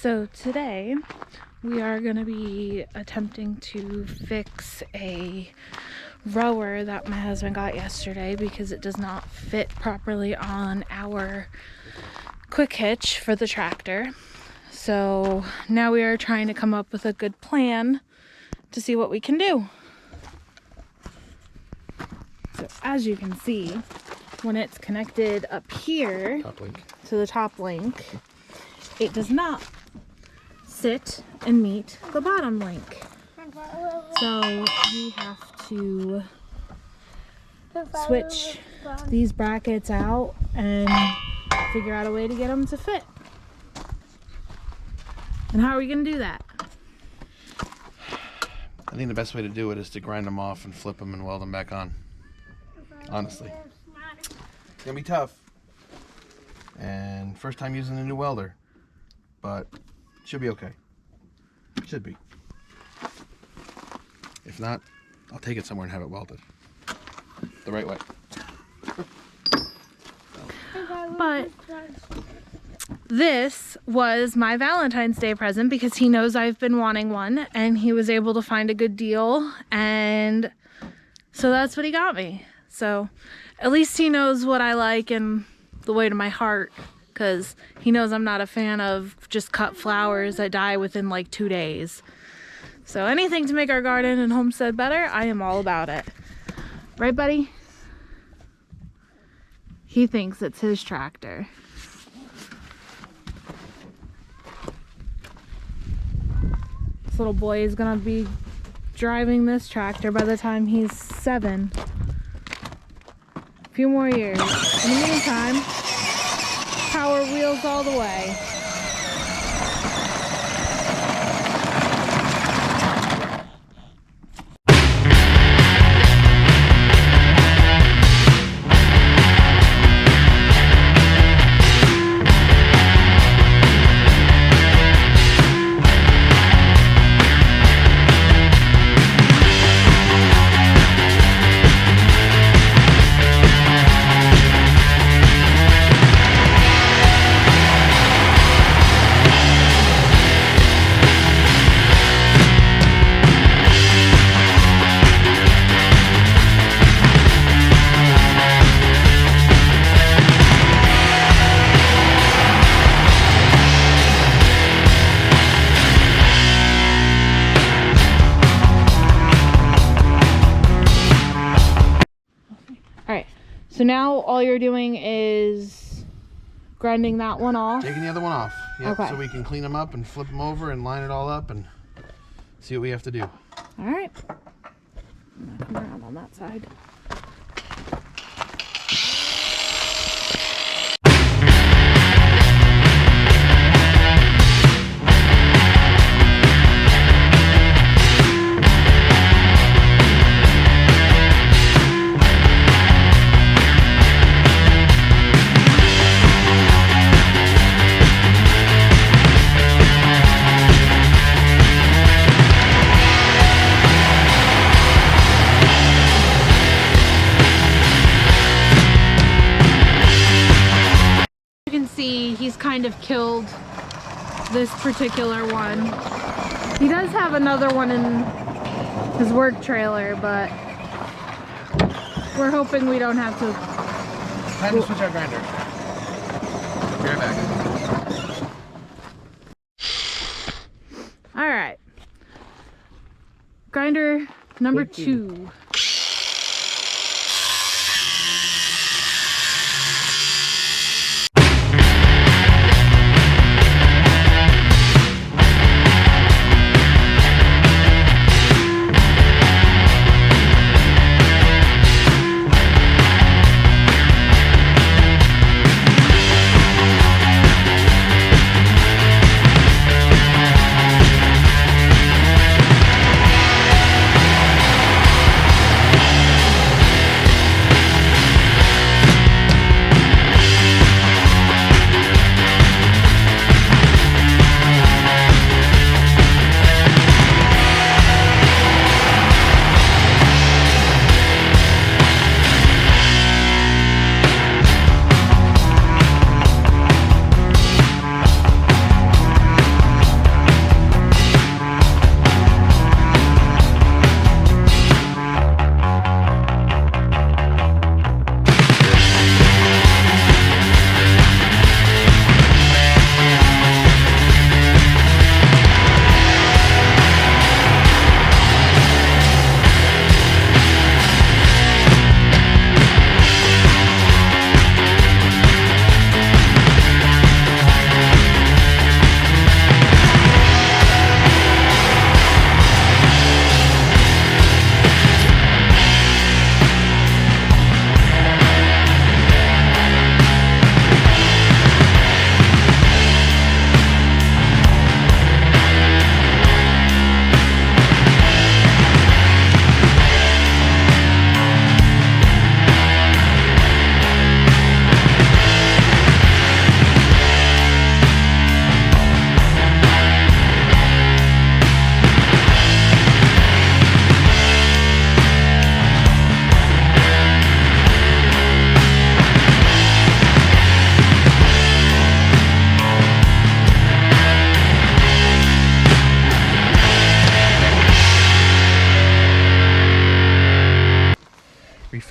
So today we are going to be attempting to fix a rower that my husband got yesterday because it does not fit properly on our quick hitch for the tractor. So now we are trying to come up with a good plan to see what we can do. So as you can see, when it's connected up here to the top link, it does not sit and meet the bottom link. So we have to switch these brackets out and figure out a way to get them to fit. And how are we going to do that? I think the best way to do it is to grind them off and flip them and weld them back on. Honestly. It's going to be tough. And first time using a new welder. But it should be okay. Should be. If not, I'll take it somewhere and have it welded. The right way. But this was my Valentine's Day present because he knows I've been wanting one and he was able to find a good deal, and so that's what he got me. So at least he knows what I like and the way to my heart, because he knows I'm not a fan of just cut flowers that die within like 2 days. So anything to make our garden and homestead better, I am all about it. Right, buddy? He thinks it's his tractor. This little boy is gonna be driving this tractor by the time he's 7. A few more years. In the meantime, power wheels all the way. So now all you're doing is grinding that one off? Taking the other one off. Yep, okay. So we can clean them up and flip them over and line it all up and see what we have to do. All right. I'm gonna come around on that side. He's kind of killed this particular one. He does have another one in his work trailer, but we're hoping we don't have to. Time to switch our grinder. Be right back. All right. Grinder number 2.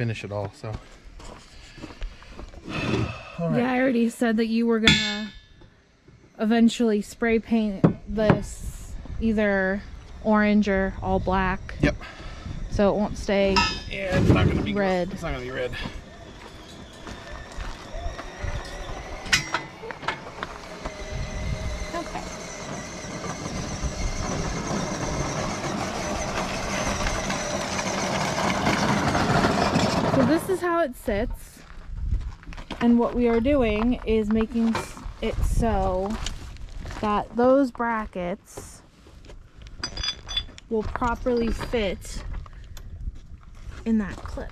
finish it all. So. Yeah, I already said that you were gonna eventually spray paint this either orange or all black. Yep. So it won't stay Yeah, it's not gonna be red. It's not gonna be red. Okay. So this is how it sits. And what we are doing is making it so that those brackets will properly fit in that clip.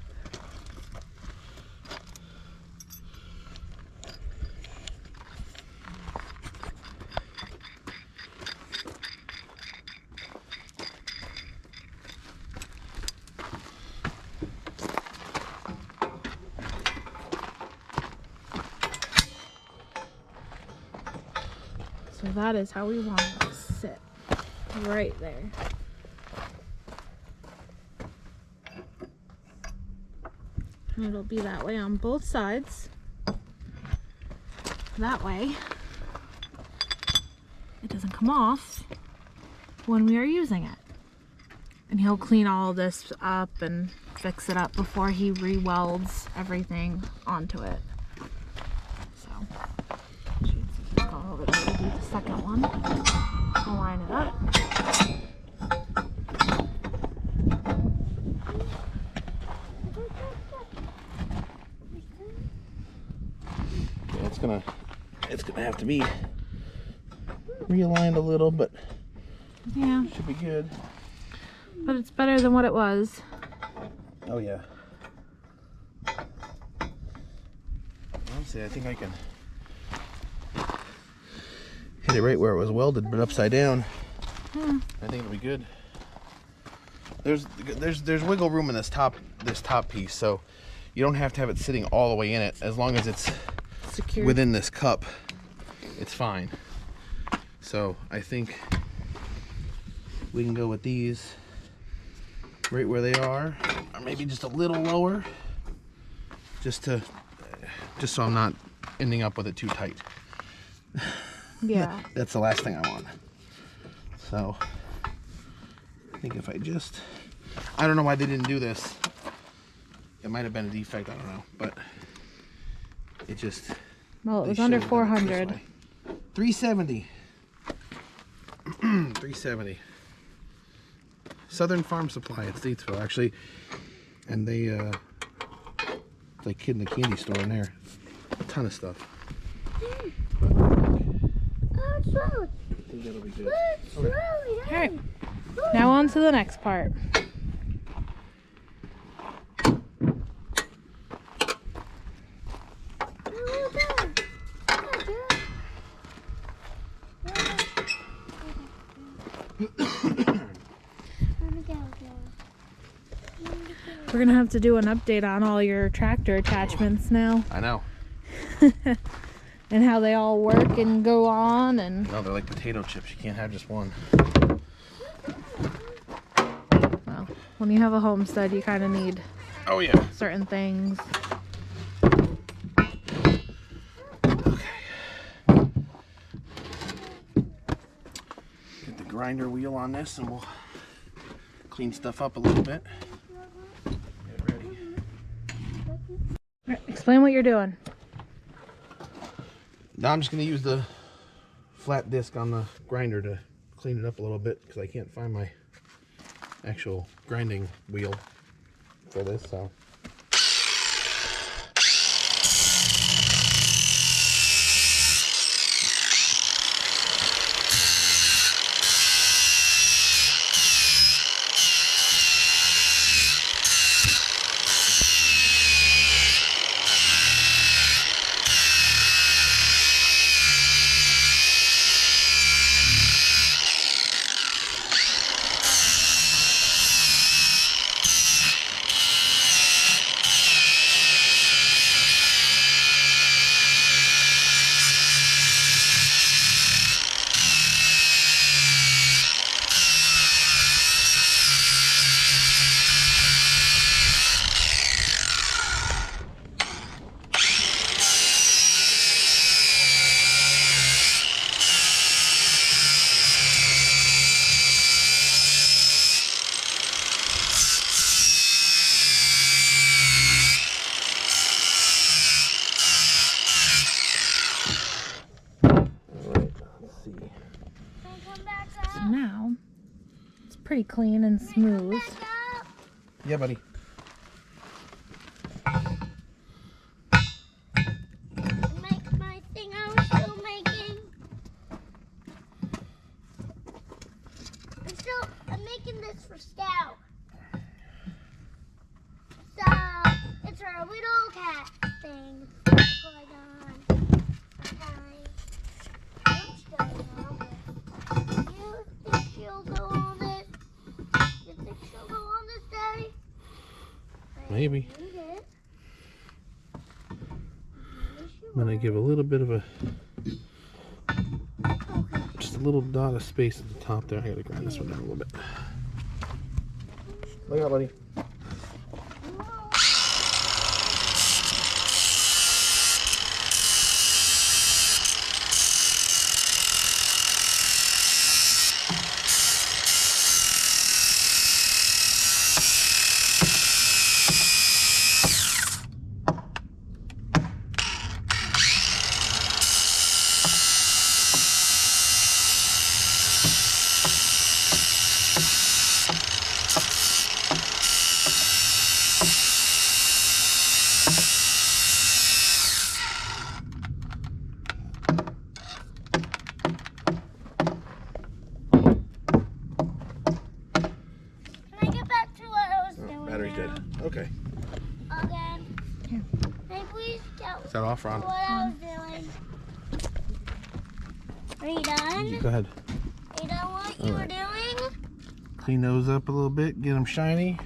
So that is how we want it to sit, right there. And it'll be that way on both sides. That way, it doesn't come off when we are using it. And he'll clean all this up and fix it up before he re-welds everything onto it. So, just go over there to do the second one. I'll line it up. Yeah, it's gonna have to be realigned a little, but yeah, should be good. But it's better than what it was. Oh yeah. Honestly, I think I can hit it right where it was welded, but upside down. I think it'll be good. There's wiggle room in this top piece, so you don't have to have it sitting all the way in it. As long as it's secure within this cup, it's fine. So I think we can go with these right where they are, or maybe just a little lower, just so I'm not ending up with it too tight. Yeah. That's the last thing I want. So I think if I don't know why they didn't do this. It might have been a defect, I don't know, but it just, well, it was under 400. 370. 370. Southern Farm Supply at Statesville, actually, and they it's like Kid in the Candy Store in there. A ton of stuff. But I think that'll be good. Okay. All right, now on to the next part. We're gonna have to do an update on all your tractor attachments now. I know. And how they all work and go on, and No, they're like potato chips. You can't have just one. well, when you have a homestead, you kind of need Oh yeah. certain things. Okay. Get the grinder wheel on this, and we'll clean stuff up a little bit. Get ready. All right, explain what you're doing. Now I'm just going to use the flat disc on the grinder to clean it up a little bit, because I can't find my actual grinding wheel for this, so. So now it's pretty clean and smooth. Yeah, buddy. Make my thing I was still making. I'm making this for Scout. So it's our little cat thing. What's going on? Okay. What's going on? You think she'll go on this? You think she'll go on this, Daddy? Maybe. Maybe. I'm gonna give a little bit of a, just a little dot of space at the top there. I gotta grind this one down a little bit. Look out, buddy. Can I get back to what I was doing? Battery's now? dead. Okay. Again. Here. Can I please tell Is that off, Ron? what I was doing? Are you done? Go ahead. Are you done what you were doing? Clean those up a little bit. Get them shiny.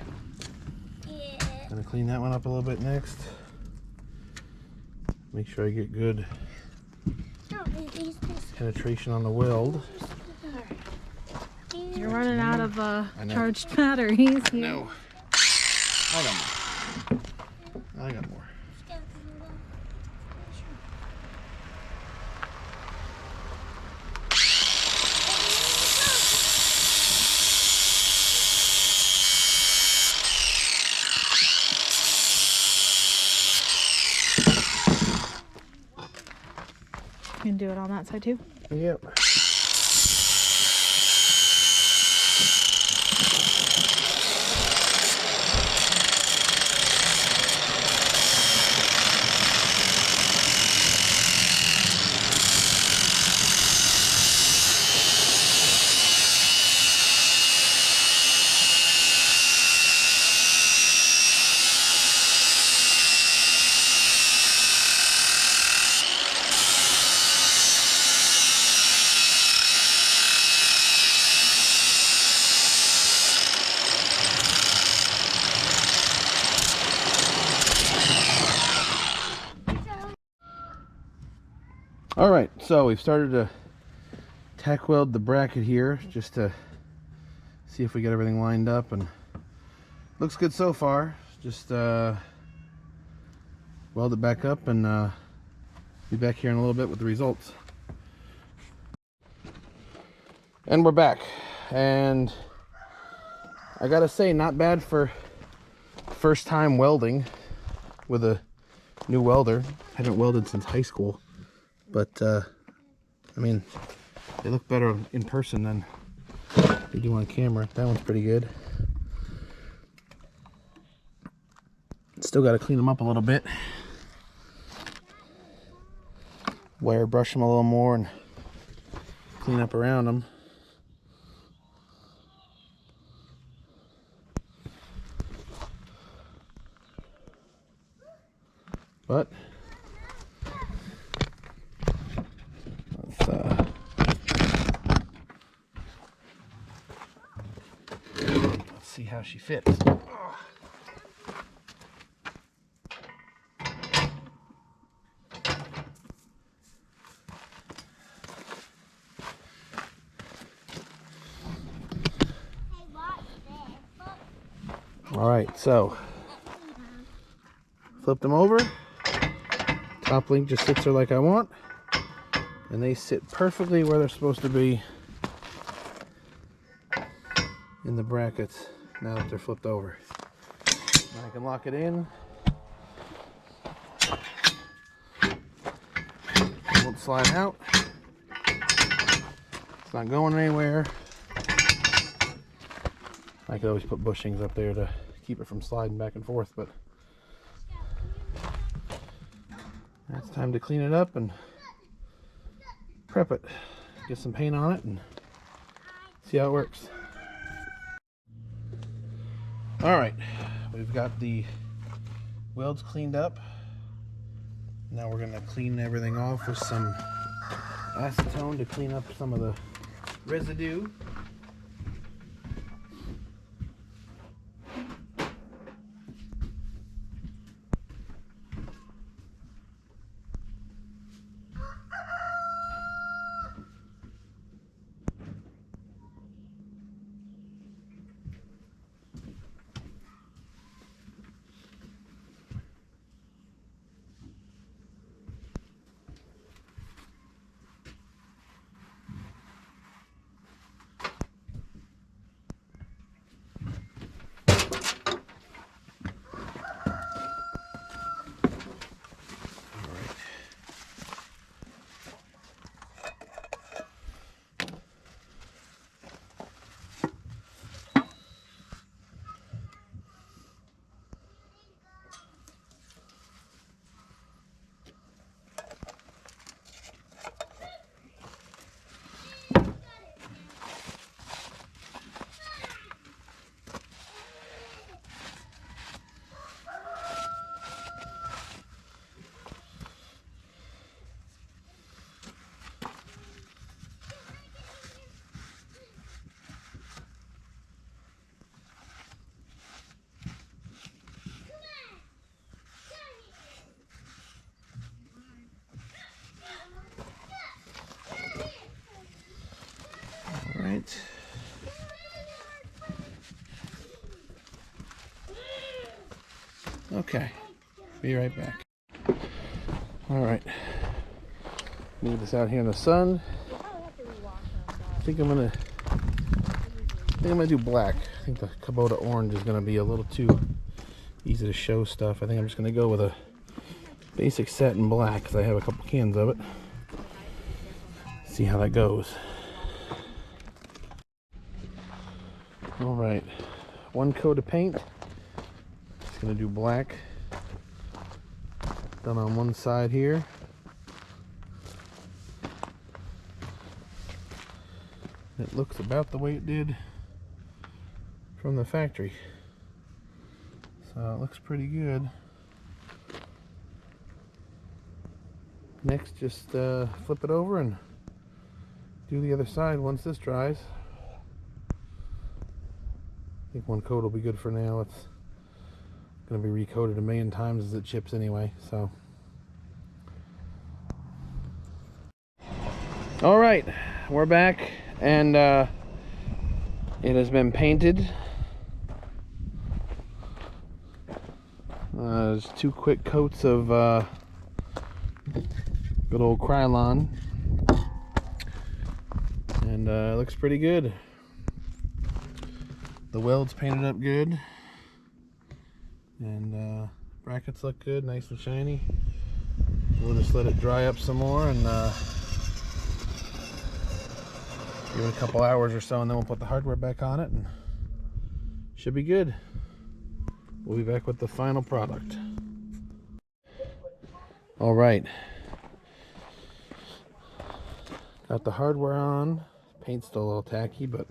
Yeah. Gonna clean that one up a little bit next. Make sure I get good penetration on the weld. You're running out of charged batteries here. No. I got more. I got more. You can do it on that side too. Yep. All right, so we've started to tack weld the bracket here just to see if we get everything lined up, and looks good so far. Just weld it back up and be back here in a little bit with the results. And we're back, and I gotta say, not bad for first time welding with a new welder. I haven't welded since high school. But, I mean, they look better in person than they do on camera. That one's pretty good. Still got to clean them up a little bit. Wire brush them a little more and clean up around them. But let's see how she fits. All right, so flip them over. Top link just sits there like I want, and they sit perfectly where they're supposed to be in the brackets now that they're flipped over. Now I can lock it in. It won't slide out. It's not going anywhere. I could always put bushings up there to keep it from sliding back and forth, but now it's time to clean it up and prep it. Get some paint on it and see how it works. Alright, we've got the welds cleaned up. Now we're going to clean everything off with some acetone to clean up some of the residue. Right. Okay, be right back. Alright, leave this out here in the sun. I think I'm gonna do black. I think the Kubota orange is gonna be a little too easy to show stuff. I think I'm just gonna go with a basic set in black because I have a couple cans of it. See how that goes. Alright, one coat of paint. Just gonna do black. Done on one side here. It looks about the way it did from the factory. So it looks pretty good. Next, just flip it over and do the other side once this dries. I think one coat will be good for now. It's going to be recoated a million times as it chips anyway, so. All right, we're back, and it has been painted. There's 2 quick coats of good old Krylon, and it looks pretty good. The welds painted up good, and brackets look good, nice and shiny. We'll just let it dry up some more and give it a couple hours or so, and then we'll put the hardware back on it, and should be good. We'll be back with the final product. All right, got the hardware on. Paint's still a little tacky, but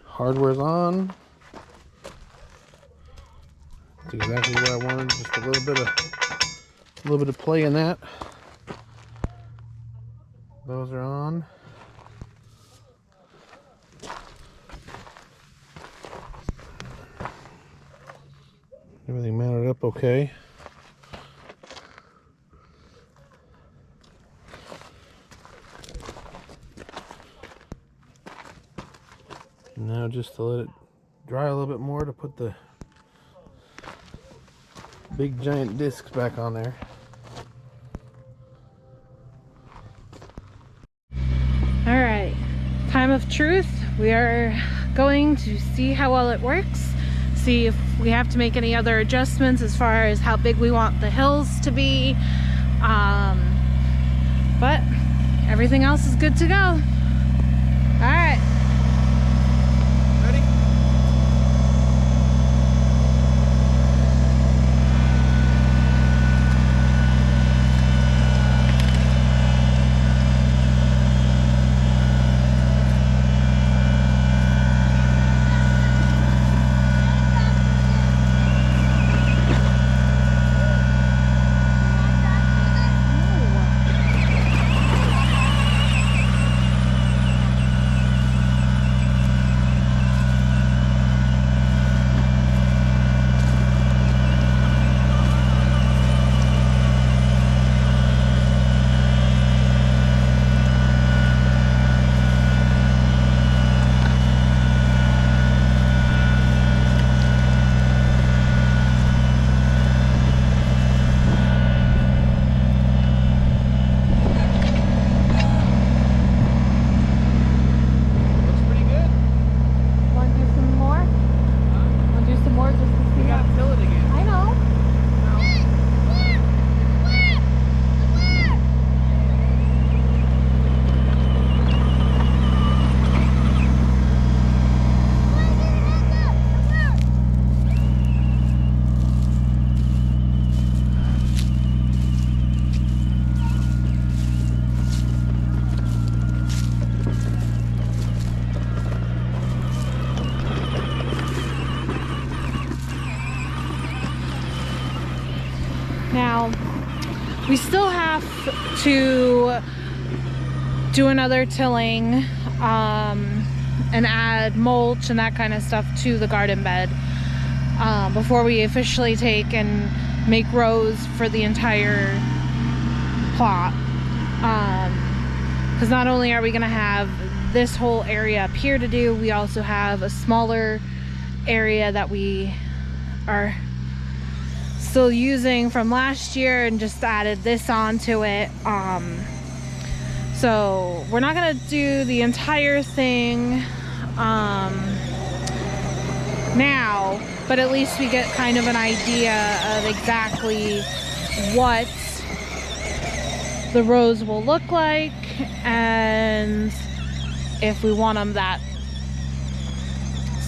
hardware's on. That's exactly what I wanted. Just a little bit of play in that. Those are on. Everything mounted up okay. Now just to let it dry a little bit more to put the big giant discs back on there. All right, time of truth. We are going to see how well it works, see if we have to make any other adjustments as far as how big we want the hills to be. But everything else is good to go. All right. Ready? We still have to do another tilling and add mulch and that kind of stuff to the garden bed before we officially take and make rows for the entire plot. Because not only are we gonna have this whole area up here to do, we also have a smaller area that we are still using from last year and just added this onto it. So we're not gonna do the entire thing now, but at least we get kind of an idea of exactly what the rows will look like and if we want them that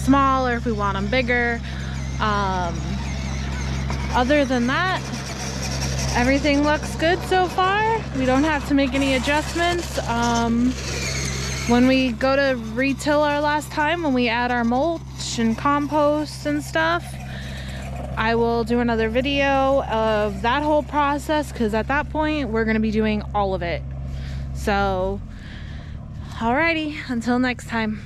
small or if we want them bigger. Other than that, everything looks good so far. We don't have to make any adjustments. When we go to retill our last time, when we add our mulch and compost and stuff, I will do another video of that whole process, because at that point we're going to be doing all of it. So alrighty, until next time.